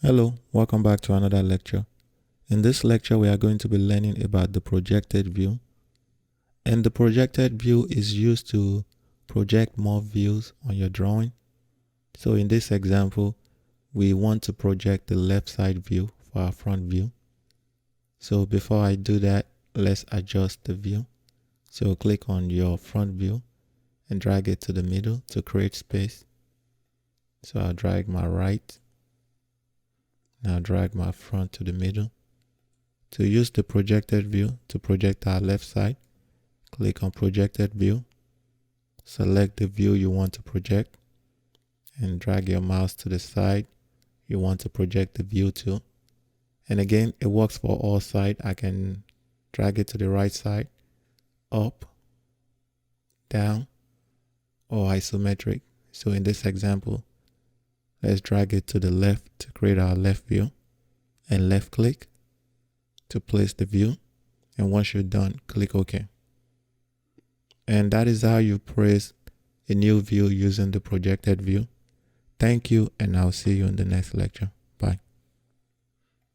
Hello, welcome back to another lecture. In this lecture, we are going to be learning about the projected view. And the projected view is used to project more views on your drawing. So in this example, we want to project the left side view for our front view. So before I do that, let's adjust the view. So click on your front view and drag it to the middle to create space. So I'll drag my right. Now drag my front to the middle. To use the projected view to project our left side, click on projected view. Select the view you want to project and drag your mouse to the side you want to project the view to. And again, it works for all sides. I can drag it to the right side, up, down, or isometric. So in this example, let's drag it to the left to create our left view and left click to place the view. And once you're done, click OK. And that is how you place a new view using the projected view. Thank you, and I'll see you in the next lecture.